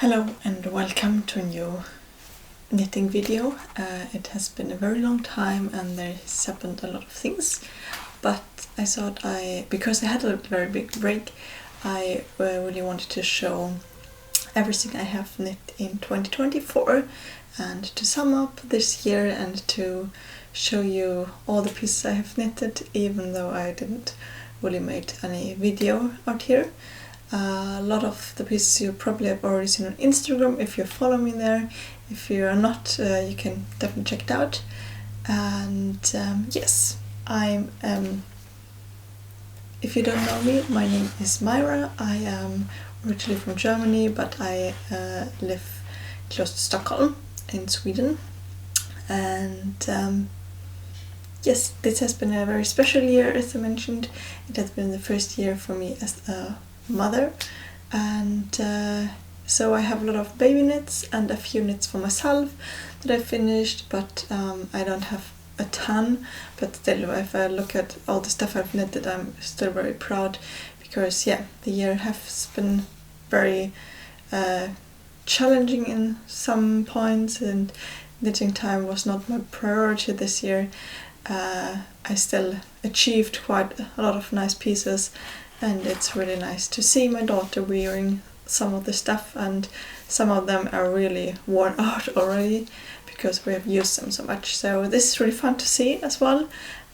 Hello and welcome to a new knitting video. It has been a very long time and there has happened a lot of things, but I thought because I had a very big break, I really wanted to show everything I have knit in 2024 and to sum up this year and to show you all the pieces I have knitted, even though I didn't really make any video out here. A lot of the pieces you probably have already seen on Instagram if you follow me there. If you are not, you can definitely check it out. And yes, if you don't know me, my name is Mairao. I am originally from Germany, but I live close to Stockholm in Sweden. And yes, this has been a very special year, as I mentioned. It has been the first year for me as a mother, and so I have a lot of baby knits and a few knits for myself that I finished, but I don't have a ton. But still, if I look at all the stuff I've knitted, I'm still very proud, because yeah, the year has been very challenging in some points, and knitting time was not my priority this year. I still achieved quite a lot of nice pieces, and it's really nice to see my daughter wearing some of the stuff, and some of them are really worn out already because we have used them so much. So this is really fun to see as well,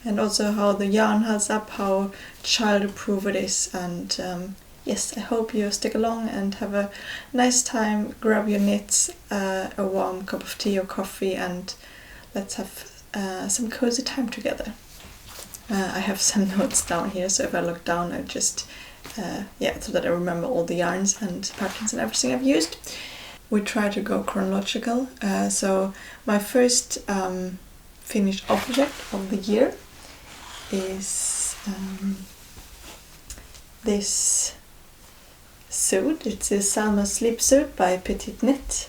and also how the yarn holds up, how child-proof it is. And yes, I hope you stick along and have a nice time. Grab your knits, a warm cup of tea or coffee, and let's have some cozy time together. I have some notes down here, so if I look down, I just, so that I remember all the yarns and patterns and everything I've used. We try to go chronological, so my first finished object of the year is this suit. It's a Salma Sleepsuit by Petite Knit,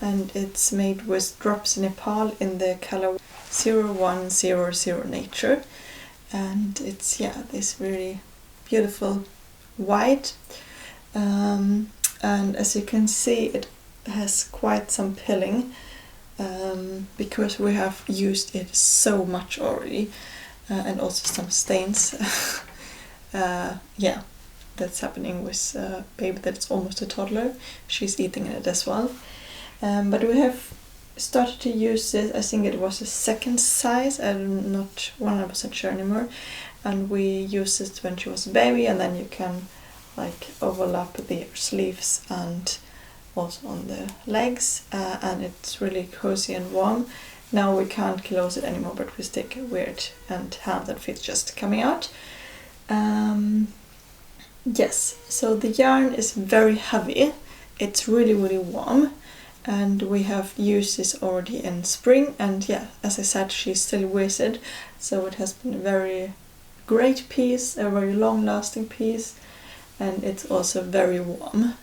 and it's made with drops in Nepal in the color 0100 Nature. And it's this really beautiful white, and as you can see, it has quite some pilling, because we have used it so much already, and also some stains. That's happening with a baby that's almost a toddler. She's eating it as well, but we have started to use this. I think it was a second size, I'm not 100% sure anymore, and we used it when she was a baby, and then you can like overlap the sleeves and also on the legs, and it's really cozy and warm. Now we can't close it anymore, but we stick a weird and hand and feet just coming out. Yes, so the yarn is very heavy, it's really warm, and we have used this already in spring, and yeah, as I said, she still wears it, so it has been a very great piece, a very long lasting piece, and it's also very warm.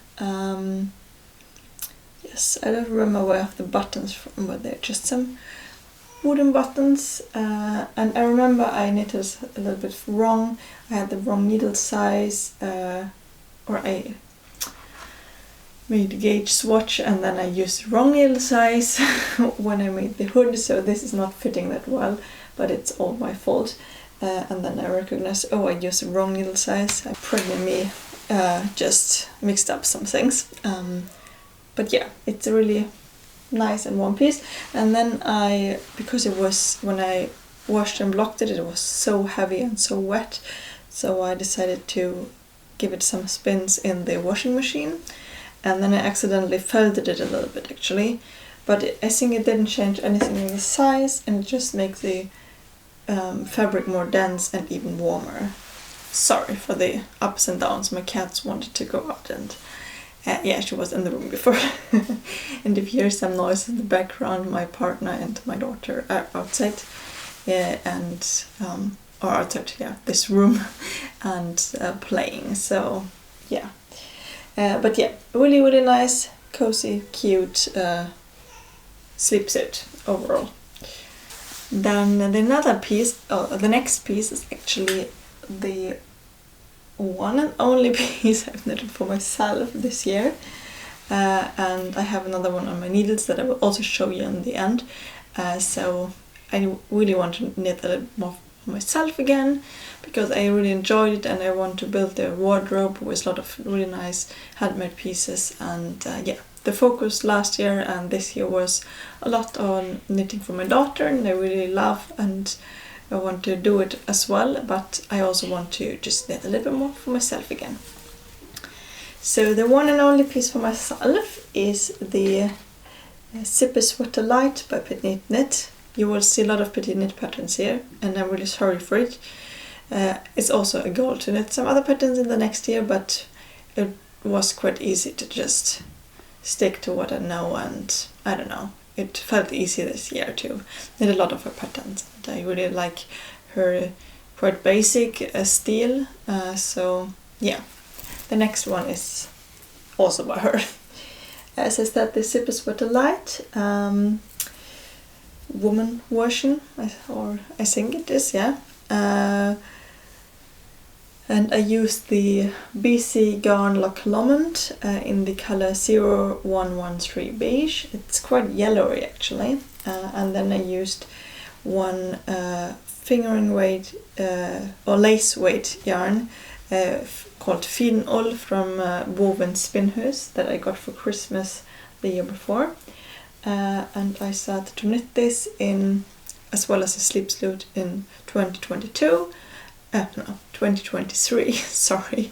Yes, I don't remember where I have the buttons from, but they're just some wooden buttons, and I remember I knitted a little bit wrong. I had the wrong needle size, or I made a gauge swatch, and then I used the wrong needle size when I made the hood, so this is not fitting that well, but it's all my fault. And then I recognized, I used the wrong needle size. Pregnant me just mixed up some things. But yeah, it's a really nice and warm piece. And then because it was, when I washed and blocked it, it was so heavy and so wet, so I decided to give it some spins in the washing machine. And then I accidentally folded it a little bit actually, but I think it didn't change anything in the size, and it just makes the fabric more dense and even warmer. Sorry for the ups and downs, my cats wanted to go out, and she was in the room before. And if you hear some noise in the background, my partner and my daughter are outside, or outside this room, and playing, so yeah. But yeah, really nice, cozy, cute sleepsuit overall. Then the next piece is actually the one and only piece I've knitted for myself this year. and I have another one on my needles that I will also show you in the end. So I really want to knit a little more for myself again, because I really enjoyed it, and I want to build a wardrobe with a lot of really nice handmade pieces. And yeah, the focus last year and this year was a lot on knitting for my daughter, and I really love and I want to do it as well, but I also want to just knit a little bit more for myself again. So the one and only piece for myself is the Sweatlight by Petit Knit. You will see a lot of Petit Knit patterns here, and I'm really sorry for it. It's also a goal to knit some other patterns in the next year, but it was quite easy to just stick to what I know, and I don't know, it felt easy this year to knit a lot of her patterns. And I really like her quite basic style, so yeah, the next one is also by her. As I said, the Sweatlight woman version, or I think it is, yeah. And I used the BC Garn Loch Lomond in the color 0113 Beige. It's quite yellowy actually. And then I used one fingering weight or lace weight yarn called finull from båvensspinnhus that I got for Christmas the year before. And I started to knit this in, as well as a Sleepsuit, in 2022. No, 2023, sorry.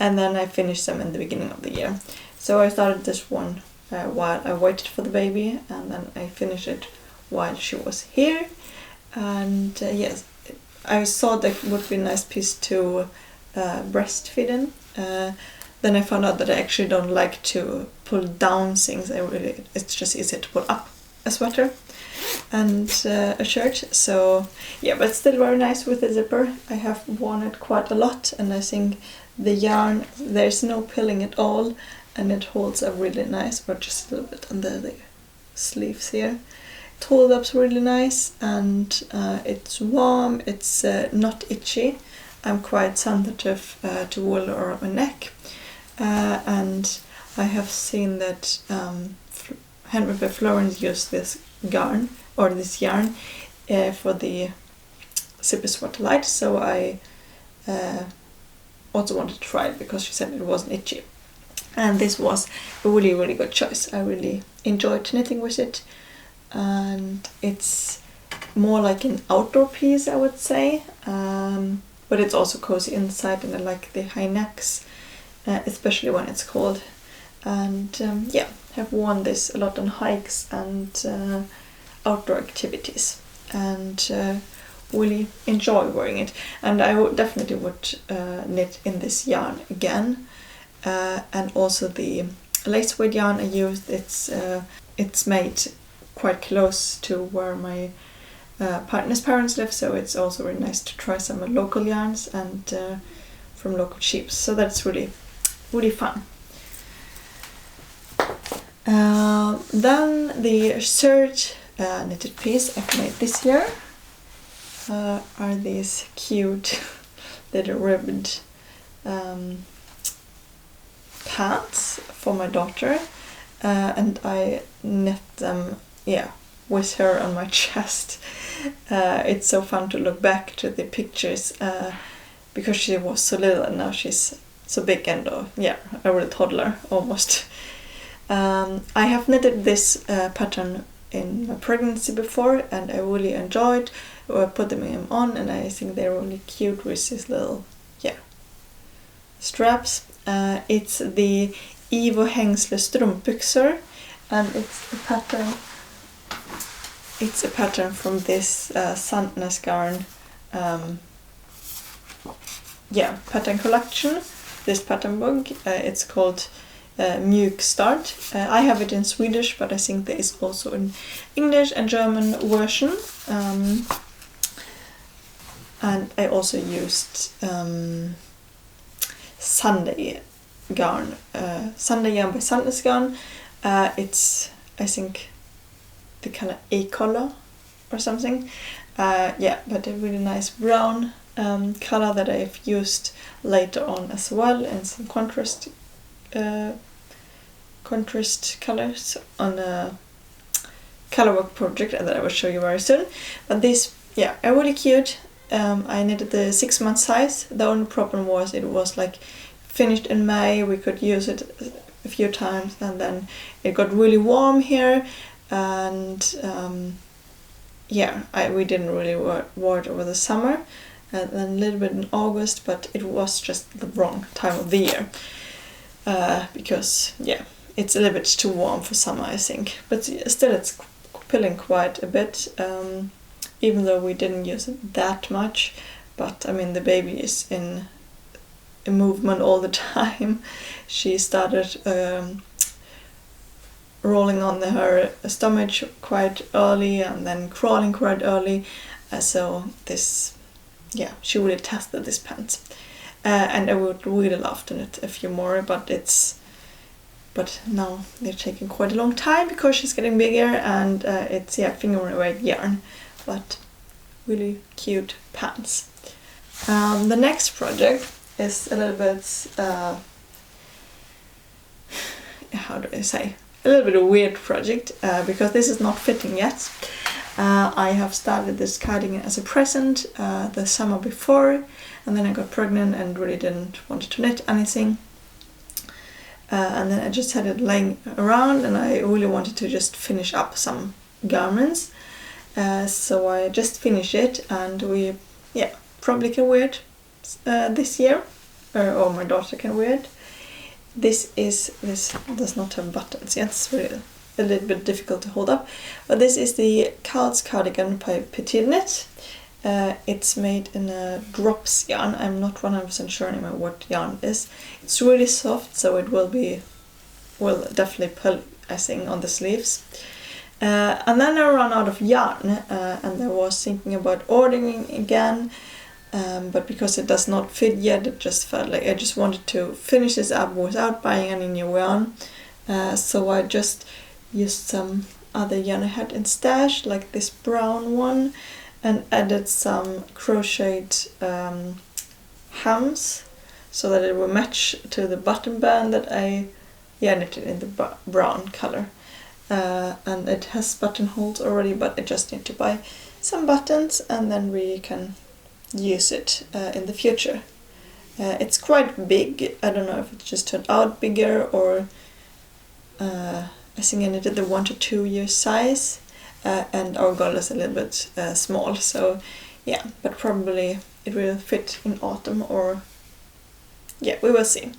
And then I finished them in the beginning of the year. So I started this one while I waited for the baby, and then I finished it while she was here. And yes, I thought that would be a nice piece to breastfeed in. Then I found out that I actually don't like to pull down things. It's just easier to pull up a sweater and a shirt. So yeah, but still very nice with the zipper. I have worn it quite a lot, and I think the yarn, there's no pilling at all, and it holds up really nice, but just a little bit under the sleeves here. It holds up really nice, and it's warm, it's not itchy. I'm quite sensitive to wool around my neck, and I have seen that Handmade by Florence used this garn, or this yarn, for the Sweatlight, so I also wanted to try it because she said it wasn't itchy. And this was a really, really good choice. I really enjoyed knitting with it, and it's more like an outdoor piece, I would say, but it's also cozy inside, and I like the high necks, especially when it's cold. And yeah, have worn this a lot on hikes and outdoor activities, and really enjoy wearing it. And I definitely would knit in this yarn again. And also the lace weight yarn I used, it's made quite close to where my partner's parents live, so it's also really nice to try some local yarns and from local shops. So that's really, really fun. Then the third knitted piece I've made this year are these cute little ribbed pants for my daughter, and I knit them, yeah, with her on my chest. It's so fun to look back to the pictures because she was so little and now she's so big and yeah, a real toddler almost. I have knitted this pattern in my pregnancy before, and I really enjoyed putting them on, and I think they're really cute with these little, yeah, straps. It's the Ivo Hängsle strumpbyxor, and it's a pattern from this Sandnesgarn pattern collection, this pattern book. It's called Mjuk Start. I have it in Swedish, but I think there is also an English and German version. And I also used Sunday yarn by Sandnesgarn. It's, I think, the color A-color or something. Yeah, but a really nice brown color that I've used later on as well, and some contrast contrast colors on a color work project that I will show you very soon. But these, yeah, are really cute. I knitted the 6-month size. The only problem was it was like finished in May. We could use it a few times, and then it got really warm here, and yeah, we didn't really wear it over the summer, and then a little bit in August, but it was just the wrong time of the year, because yeah, it's a little bit too warm for summer, I think. But still, it's pilling quite a bit, even though we didn't use it that much. But I mean, the baby is in movement all the time. She started rolling on her stomach quite early, and then crawling quite early. So this, yeah, she really tested this pants, and I would really love to knit a few more, but now they're taking quite a long time because she's getting bigger, and it's, yeah, finger-weight yarn, but really cute pants. The next project is a little bit, how do I say, a little bit of a weird project, because this is not fitting yet. I have started this cardigan as a present the summer before, and then I got pregnant and really didn't want to knit anything. And then I just had it laying around, and I really wanted to just finish up some garments. So I just finished it, and we, yeah, probably can wear it this year, or my daughter can wear it. This does not have buttons yet. It's really a little bit difficult to hold up, but this is the Carl's cardigan by Petit Knit. It's made in a drops yarn. I'm not 100% sure anymore what yarn it is. It's really soft, so it will definitely pull, I think, on the sleeves. And then I ran out of yarn, and I was thinking about ordering again, but because it does not fit yet, it just felt like I just wanted to finish this up without buying any new yarn. So I just used some other yarn I had in stash, like this brown one, and added some crocheted hems so that it will match to the button band that I knitted in the brown color. And it has buttonholes already, but I just need to buy some buttons, and then we can use it in the future. It's quite big. I don't know if it just turned out bigger, or I think I knitted the 1 to 2 year size, and our girl is a little bit small, so yeah, but probably it will fit in autumn, or yeah, we will see.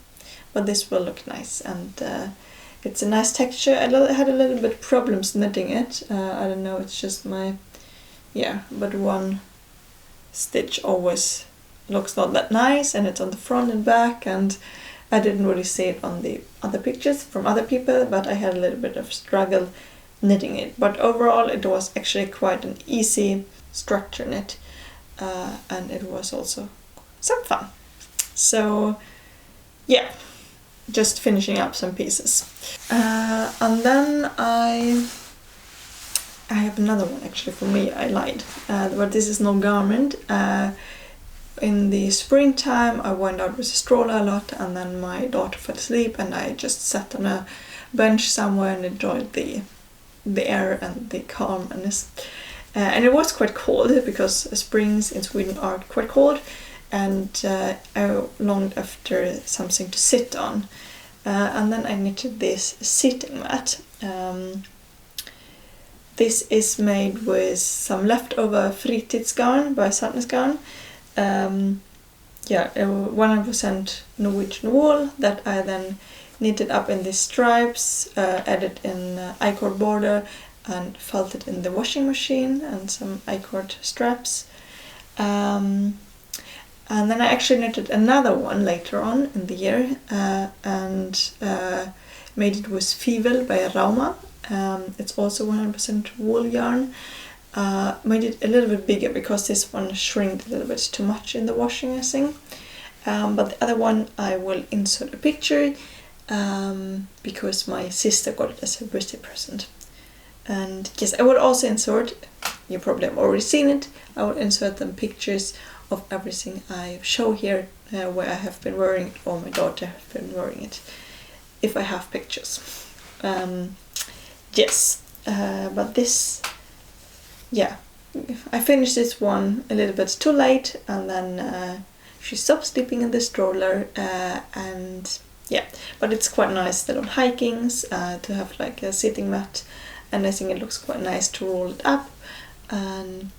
But this will look nice, and it's a nice texture. I had a little bit problems knitting it. I don't know, it's just but one stitch always looks not that nice, and it's on the front and back, and I didn't really see it on the other pictures from other people, but I had a little bit of struggle knitting it. But overall it was actually quite an easy structure knit, and it was also some fun. So yeah, just finishing up some pieces. And then I have another one actually for me. I lied, but this is no garment. In the springtime I went out with a stroller a lot, and then my daughter fell asleep, and I just sat on a bench somewhere and enjoyed the air and the calmness. And it was quite cold, because springs in Sweden are quite cold, and I longed after something to sit on. And then I knitted this seating mat. This is made with some leftover fritidsgarn by Sandnesgarn. 100% Norwegian wool that I then knitted up in these stripes, added in I-cord border, and felted in the washing machine, and some I-cord straps. And then I actually knitted another one later on in the year, and made it with Fivel by Rauma. It's also 100% wool yarn. Made it a little bit bigger because this one shrinked a little bit too much in the washing, I think. But the other one I will insert a picture, because my sister got it as a birthday present. And yes, I will also insert, you probably have already seen it, I will insert them pictures of everything I show here, where I have been wearing it, or my daughter has been wearing it, if I have pictures. Yes, but this, yeah, I finished this one a little bit too late, and then she stopped sleeping in the stroller, and yeah, but it's quite nice little hikings to have like a sitting mat, and I think it looks quite nice to roll it up. And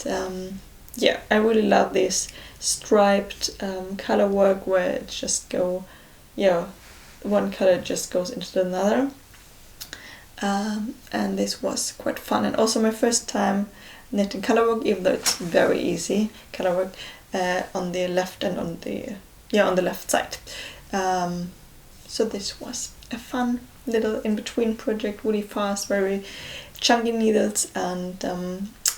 yeah, I really love this striped color work where it just go, yeah, one color just goes into another. And this was quite fun, and also my first time knitting color work, even though it's very easy color work on the left and on the left side. So this was a fun little in-between project, really fast, very chunky needles, and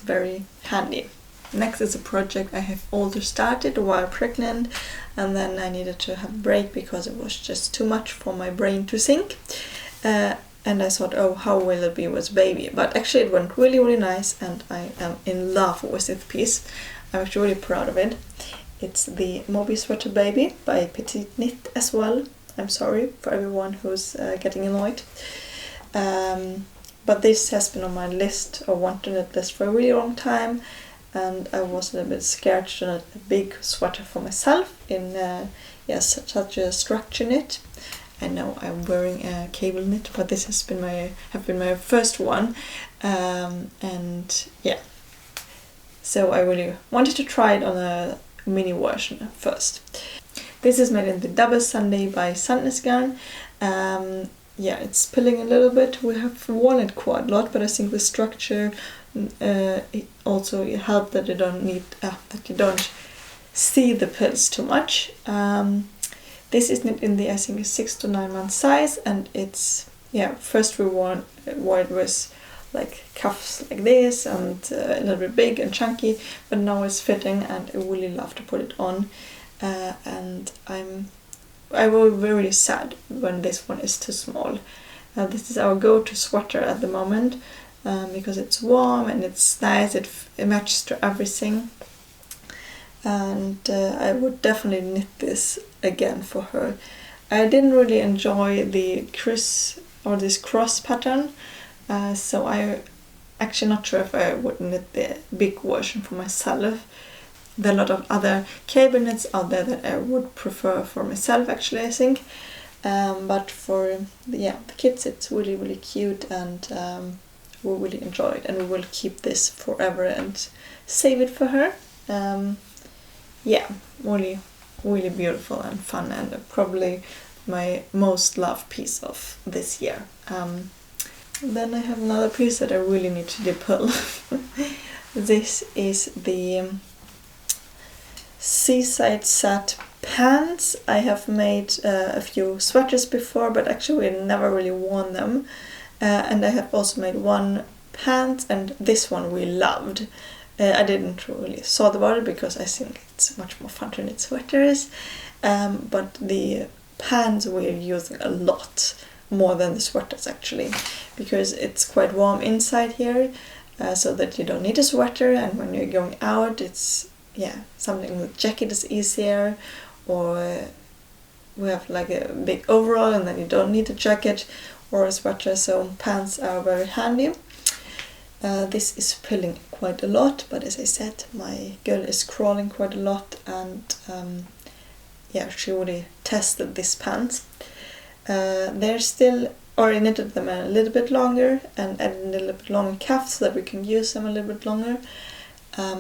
very handy. Next is a project I have also started while pregnant, and then I needed to have a break because it was just too much for my brain to think. And I thought, oh, how will it be with baby? But actually it went really, really nice, and I am in love with this piece. I'm actually really proud of it. It's the Moby Sweater Baby by Petite Knit as well. I'm sorry for everyone who's getting annoyed. But this has been on my list, or wanted knit list, for a really long time, and I was a little bit scared to knit a big sweater for myself in such a structure knit. I know I'm wearing a cable knit, but this has been my first one, and yeah, so I really wanted to try it on a mini version first. This is made in the Double Sunday by Sandnesgarn. Yeah, it's pilling a little bit. We have worn it quite a lot, but I think the structure it also helped that you don't see the pills too much. This is knit in the, I think, 6 to 9 month size, and it's, yeah, first we wore it with like cuffs like this, and a little bit big and chunky, but now it's fitting, and I really love to put it on. And I will be really sad when this one is too small. This is our go-to sweater at the moment, because it's warm and it's nice, it matches to everything. And I would definitely knit this again for her. I didn't really enjoy the this cross pattern, so I'm actually not sure if I would knit the big version for myself. There are a lot of other cable knits out there that I would prefer for myself, actually, I think. But for the kids, it's really, really cute, and we'll really enjoy it, and we will keep this forever and save it for her. Yeah, really, really beautiful and fun, and probably my most loved piece of this year. Then I have another piece that I really need to depull. This is the Seaside set pants. I have made a few sweaters before, but actually we never really worn them. And I have also made one pant, and this one we loved. I didn't really thought about it because I think it's much more fun to knit sweaters, but the pants we're using a lot more than the sweaters, actually, because it's quite warm inside here, so that you don't need a sweater, and when you're going out, it's something with jacket is easier, or we have like a big overall and then you don't need a jacket or a sweater, so pants are very handy. This is pilling quite a lot, but as I said, my girl is crawling quite a lot, and she already tested this pants. They're still, or I knitted them a little bit longer and added a little bit longer cuffs so that we can use them a little bit longer.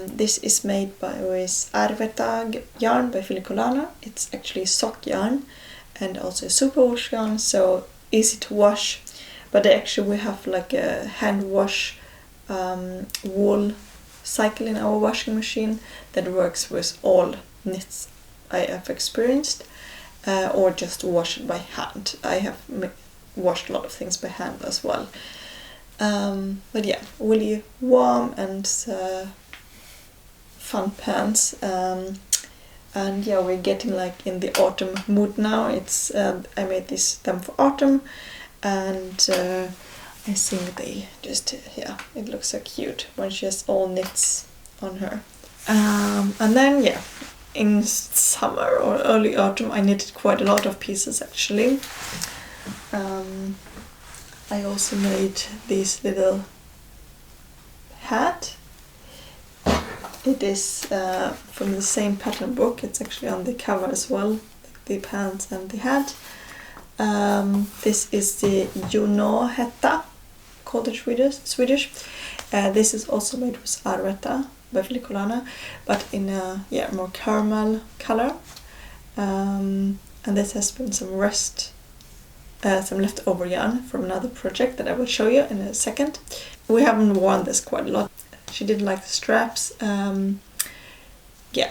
This is made with Arwetta yarn by Filicolana. It's actually sock yarn and also a superwash yarn, so easy to wash. But actually we have like a hand wash wool cycle in our washing machine that works with all knits I have experienced, or just wash it by hand. I have washed a lot of things by hand as well. But yeah, really warm and fun pants. And yeah, we're getting like in the autumn mood now. It's I made them for autumn, and I think they just, it looks so cute when she has all knits on her. And then in summer or early autumn I knitted quite a lot of pieces, actually. I also made this little hat. It is from the same pattern book. It's actually on the cover as well, like the pants and the hat. This is the Hetta, called in Swedish. This is also made with Arwetta by Filicolana, but in a more caramel color. And this has been some leftover yarn from another project that I will show you in a second. We haven't worn this quite a lot. She didn't like the straps.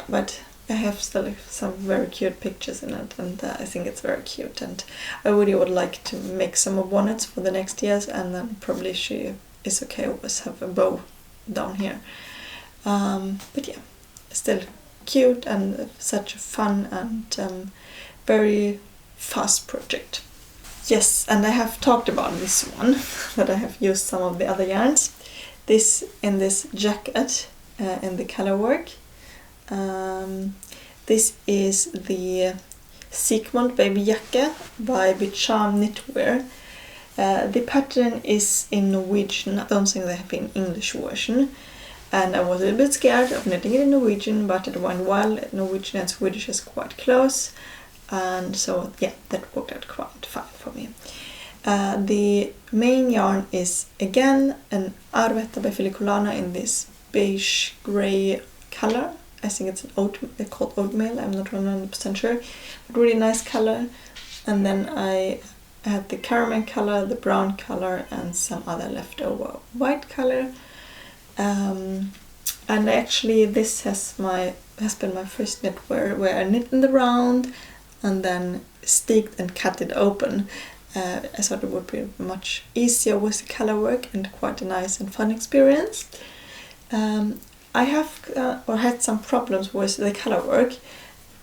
But I have still some very cute pictures in it, and I think it's very cute, and I really would like to make some more bonnets for the next years, and then probably she is okay with have a bow down here. But yeah, still cute and such a fun and very fast project. Yes, and I have talked about this one, that I have used some of the other yarns. This in this jacket in the color work. This is the Sigmund Baby Yaka by Beige Knitwear. The pattern is in Norwegian. I don't think they have an English version. And I was a little bit scared of knitting it in Norwegian, but it went well. Norwegian and Swedish is quite close. And so, yeah, that worked out quite fine for me. The main yarn is again an Arwetta by Filicolana in this beige grey color. I think it's called oatmeal, I'm not 100% sure, but really nice color. And then I had the caramel color, the brown color, and some other leftover white color. And actually this has been my first knitwear where I knit in the round and then sticked and cut it open. I thought it would be much easier with the color work and quite a nice and fun experience. I have had some problems with the color work. You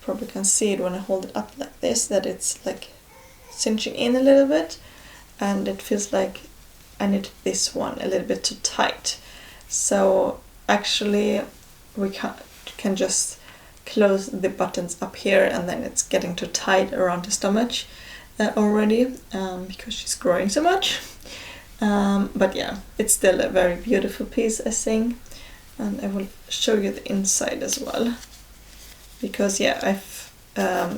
probably can see it when I hold it up like this, that it's like cinching in a little bit, and it feels like I knit this one a little bit too tight. So actually we can just close the buttons up here, and then it's getting too tight around the stomach already because she's growing so much. But yeah, it's still a very beautiful piece, I think. And I will show you the inside as well, because yeah, I've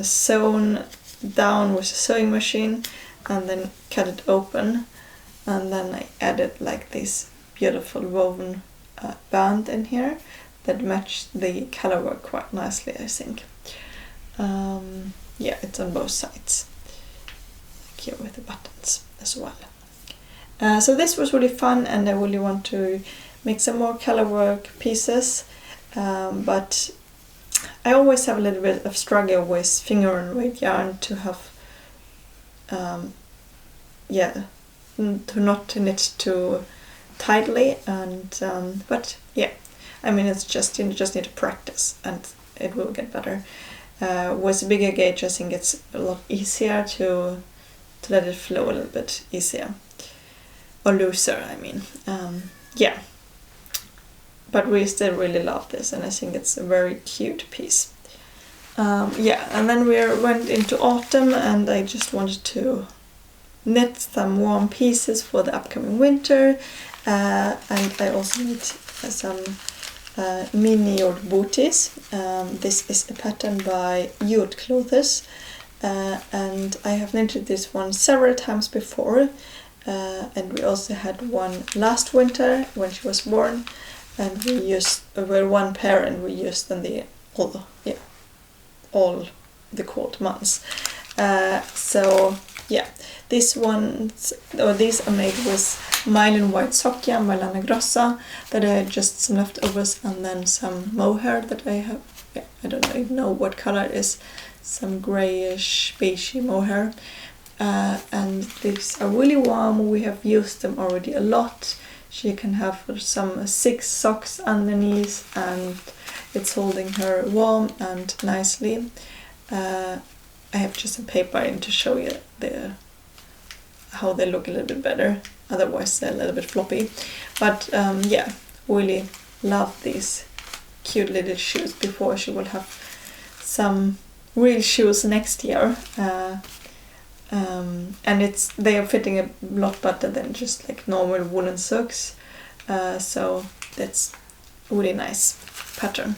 sewn down with a sewing machine and then cut it open, and then I added like this beautiful woven band in here that matched the color work quite nicely, I think. Yeah, it's on both sides, like here with the buttons as well. So this was really fun, and I really want to make some more color work pieces, but I always have a little bit of struggle with finger and weight yarn to have to not knit too tightly, and but yeah, I mean, it's just, you just need to practice and it will get better. With a bigger gauge, I think it's a lot easier to let it flow a little bit easier, or looser, I mean. Yeah, but we still really love this, and I think it's a very cute piece. Yeah, and then we went into autumn, and I just wanted to knit some warm pieces for the upcoming winter, and I also made some mini jord booties. This is a pattern by Jord Clothes, and I have knitted this one several times before, and we also had one last winter when she was born, and we used one pair, and we used in all the cold months. So yeah, these are made with Meilenweit sock yarn by Lana Grossa, that I had just some leftovers, and then some mohair that I have. Yeah, I don't even know what color it is, some grayish beige mohair. And these are really warm. We have used them already a lot. She can have some 6 socks underneath, and it's holding her warm and nicely. I have just some paper in to show you how they look a little bit better. Otherwise they're a little bit floppy. But yeah, really love these cute little shoes. Before she will have some real shoes next year. and they are fitting a lot better than just like normal woolen socks, so that's really nice pattern.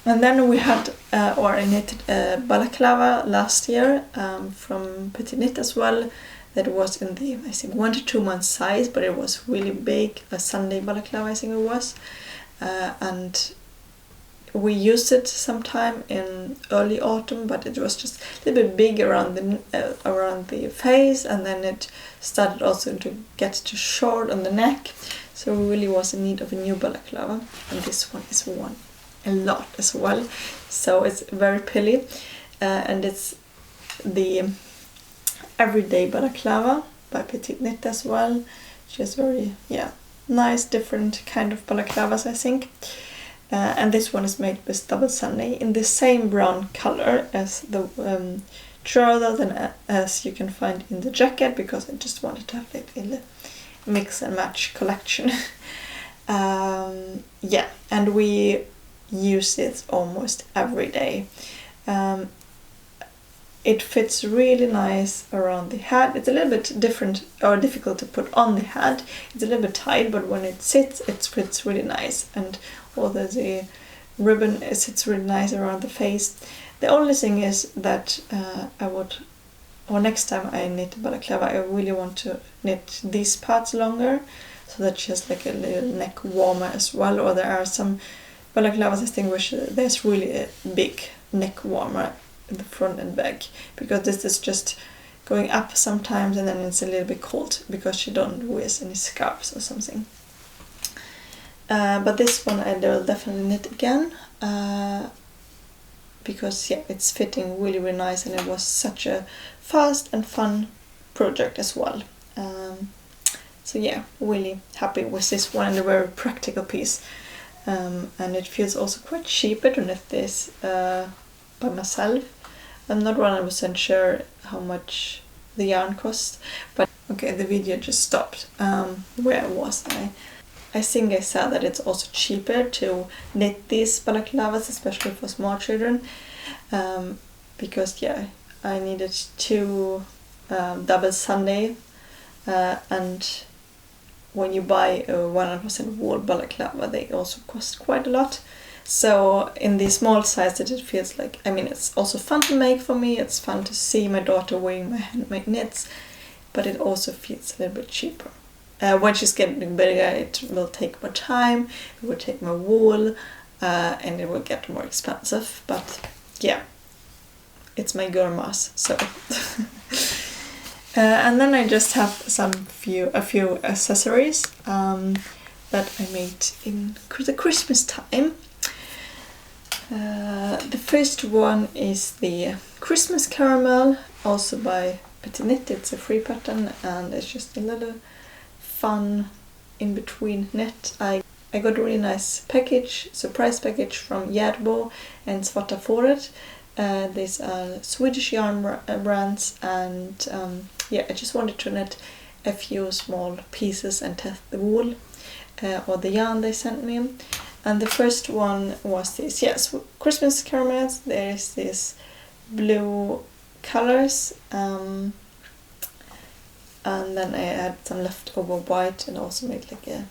And then we had, or I knitted a Balaklava last year from Petit Knit as well. That was in the, I think, 1 to 2 month size, but it was really big, a Sunday Balaklava I think it was. And we used it sometime in early autumn, but it was just a little bit big around the face, and then it started also to get too short on the neck. So we really was in need of a new Balaklava, and this one is worn a lot as well. So it's very pilly, and it's the Everyday Balaklava by Petit Knit as well. Just very, yeah, nice, different kind of balaklavas, I think. And this one is made with double Sunday in the same brown color as the trouser and as you can find in the jacket, because I just wanted to have it in a mix and match collection. Yeah, and we use it almost every day. It fits really nice around the head. It's a little bit different or difficult to put on the head. It's a little bit tight, but when it sits, it fits really nice. And although the ribbon sits really nice around the face, the only thing is that next time I knit Balaklava, I really want to knit these parts longer, so that she has like a little neck warmer as well. Or there are some Balaklavas I think which there's really a big neck warmer in the front and back, because this is just going up sometimes and then it's a little bit cold because she don't wear any scarves or something. But this one I will definitely knit again, because yeah, it's fitting really, really nice, and it was such a fast and fun project as well. So yeah, really happy with this one, and a very practical piece. And it feels also quite cheaper to knit this by myself. I'm not 100% sure how much the yarn costs, but okay, the video just stopped. Where was I? I think I said that it's also cheaper to knit these balaklavas, especially for small children, because yeah, I needed 2 double Sunday, and when you buy a 100% wool balaklava, they also cost quite a lot. So in the small size that it feels like, I mean, it's also fun to make for me, it's fun to see my daughter wearing my handmade knits, but it also feels a little bit cheaper. When she's getting bigger, it will take more time, it will take more wool, and it will get more expensive, but yeah, it's my girl mass, so. And then I just have a few accessories that I made in the Christmas time. The first one is the Christmas caramel, also by Petit Knit. It's a free pattern, and it's just a little fun in between knit. I got a really nice package, surprise package from Järbo and Svarta Fåret. These are Swedish yarn brands, and yeah, I just wanted to knit a few small pieces and test the wool or the yarn they sent me. And the first one was this, yes, Christmas caramels. There is this blue colors, and then I had some leftover white and also made like a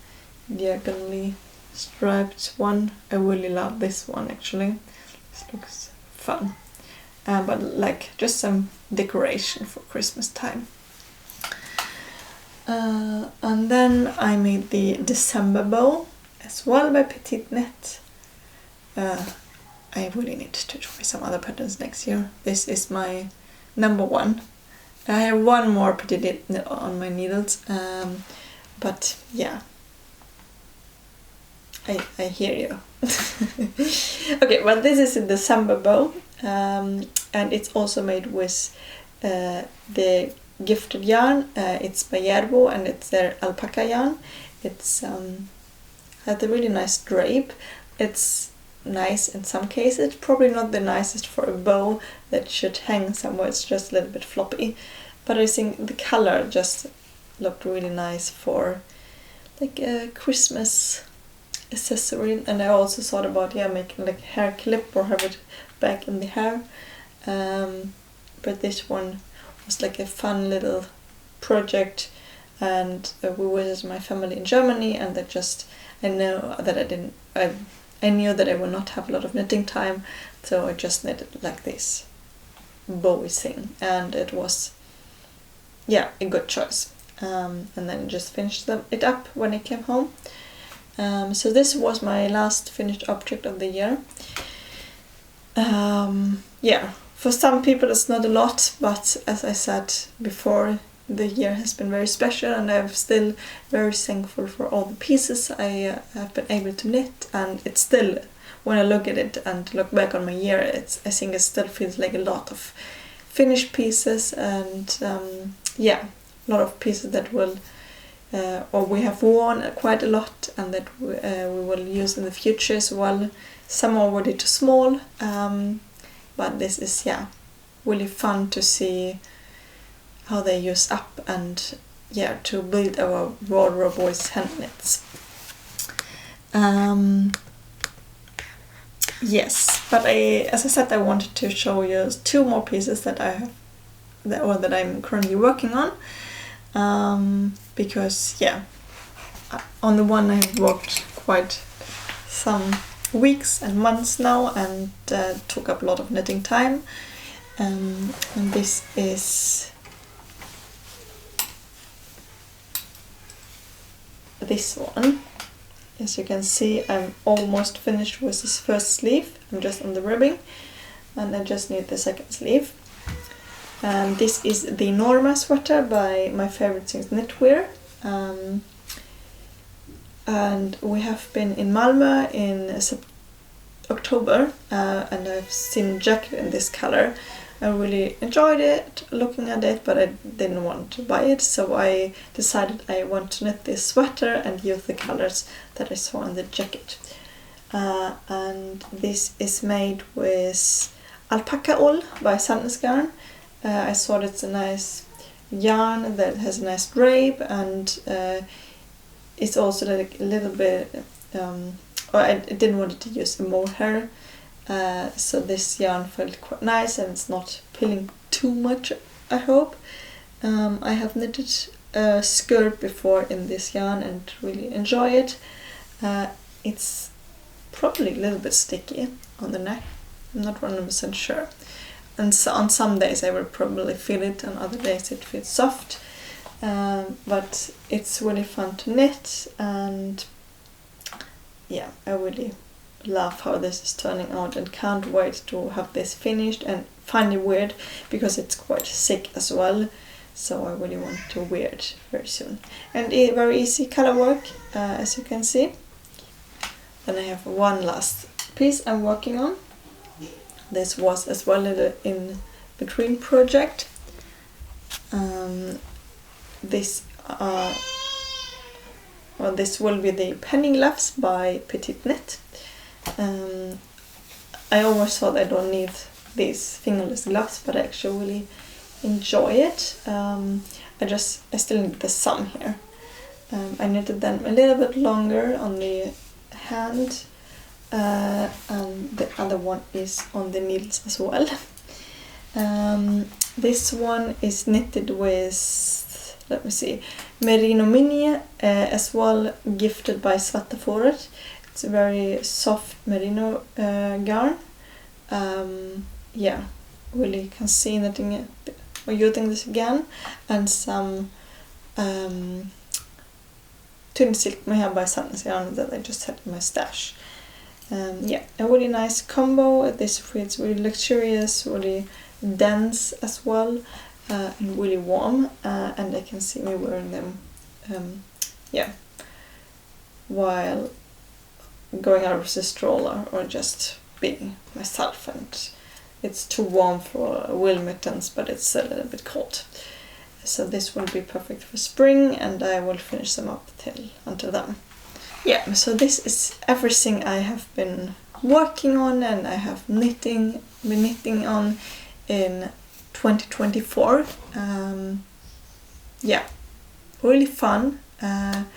diagonally striped one. I really love this one actually. This looks fun, but like just some decoration for Christmas time. And then I made the December bow as well by Petit Knit. I really need to try some other patterns next year. This is my number one. I have one more Petit Knit on my needles, but yeah, I hear you. Okay, well, this is a December bow, and it's also made with the gifted yarn. It's by Järbo, and it's their alpaca yarn. It's has a really nice drape. It's nice in some cases, probably not the nicest for a bow that should hang somewhere. It's just a little bit floppy, but I think the color just looked really nice for like a Christmas accessory. And I also thought about making like a hair clip or have it back in the hair. but this one was like a fun little project, and we visited my family in Germany, and I knew that I would not have a lot of knitting time, so I just knitted like this bowy thing, and it was, yeah, a good choice. And then just finished it up when I came home. So this was my last finished object of the year. Yeah, for some people it's not a lot, but as I said before, the year has been very special, and I'm still very thankful for all the pieces I have been able to knit. And it's still, when I look at it and look back on my year, I think it still feels like a lot of finished pieces, and yeah, a lot of pieces that will or we have worn quite a lot, and that we will use in the future as well. Some are already too small, but this is, yeah, really fun to see how they use up, and yeah, to build our wardrobe with hand knits. Yes, but as I said, I wanted to show you 2 more pieces that I have, that I'm currently working on, because yeah, on the one I have worked quite some weeks and months now, and took up a lot of knitting time, and this is this one. As you can see, I'm almost finished with this first sleeve. I'm just on the ribbing, and I just need the second sleeve. And this is the Norma sweater by my favorite things knitwear. And we have been in Malmö in October, and I've seen a jacket in this color. I really enjoyed it, looking at it, but I didn't want to buy it, so I decided I want to knit this sweater and use the colors that I saw in the jacket. And this is made with alpaca wool by Sandnesgarn. I thought it's a nice yarn that has a nice drape, and it's also like a little bit, I didn't want to use a mohair. So this yarn felt quite nice, and it's not pilling too much, I hope. I have knitted a skirt before in this yarn and really enjoy it. It's probably a little bit sticky on the neck, I'm not 100% sure. And so on some days I will probably feel it, and other days it feels soft. But it's really fun to knit, and yeah, I really love how this is turning out, and can't wait to have this finished, and find it weird because it's quite thick as well, so I really want to wear it very soon. And very easy color work, as you can see. Then I have one last piece I'm working on. This was as well in between project. This will be the penny gloves by Petite Knit. I always thought I don't need these fingerless gloves, but I actually really enjoy it. I still need the thumb here. I knitted them a little bit longer on the hand, and the other one is on the needles as well. This one is knitted with, let me see, Merino Mini, as well, gifted by Svartaforet. It's a very soft merino garn. Yeah, really can see knitting it or using this again, and some thin silk mohair by Sandnesgarn that I just had in my stash. Yeah, a really nice combo. This feels really luxurious, really dense as well, and really warm, and I can see me wearing them yeah, while going out with the stroller or just being myself. And it's too warm for wool mittens, but it's a little bit cold, so this will be perfect for spring, and I will finish them up until then. Yeah, so this is everything I have been working on, and I have been knitting on in 2024. Yeah, really fun, and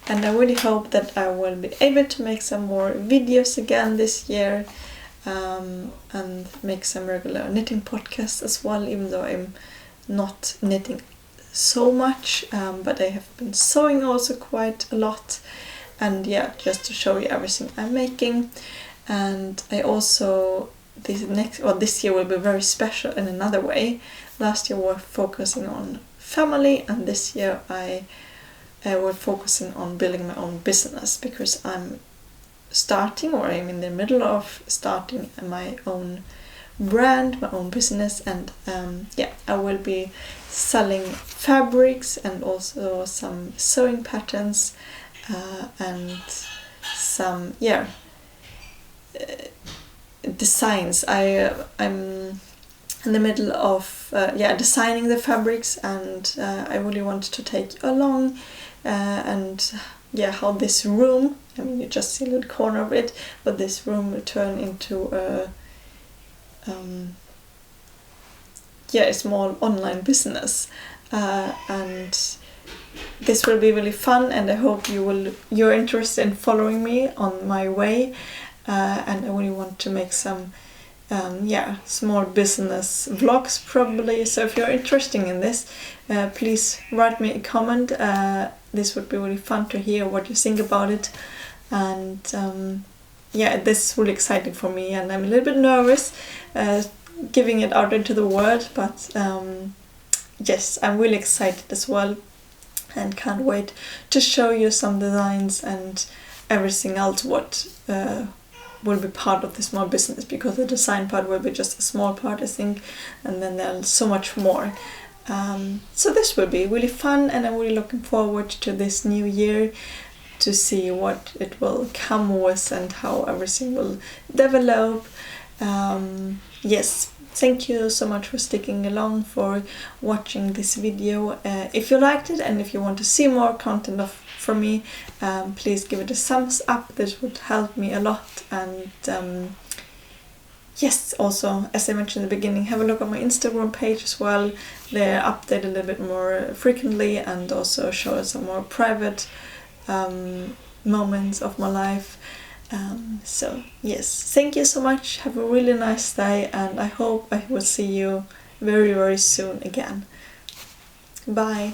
I really hope that I will be able to make some more videos again this year. and make some regular knitting podcasts as well, even though I'm not knitting so much, but I have been sewing also quite a lot, and yeah, just to show you everything I'm making. And I also, this year will be very special in another way. Last year we were focusing on family, and this year I was focusing on building my own business, because I'm in the middle of starting my own brand, my own business, and I will be selling fabrics and also some sewing patterns and some designs. I'm in the middle of designing the fabrics, and I really want to take you along and how this room, I mean, you just see a little corner of it, but this room will turn into a small online business, and this will be really fun, and I hope you're interested in following me on my way, and I really want to make some small business vlogs probably. So if you're interested in this, please write me a comment. This would be really fun to hear what you think about it, and this is really exciting for me, and I'm a little bit nervous giving it out into the world, but yes, I'm really excited as well, and can't wait to show you some designs and everything else what will be part of the small business, because the design part will be just a small part, I think, and then there's so much more. So this will be really fun, and I'm really looking forward to this new year to see what it will come with and how everything will develop. Yes, thank you so much for sticking along, for watching this video. If you liked it, and if you want to see more content from me, please give it a thumbs up. This would help me a lot. And yes, also, as I mentioned in the beginning, have a look on my Instagram page as well. They're updated a little bit more frequently, and also show some more private moments of my life. So yes, thank you so much. Have a really nice day, and I hope I will see you very, very soon again. Bye.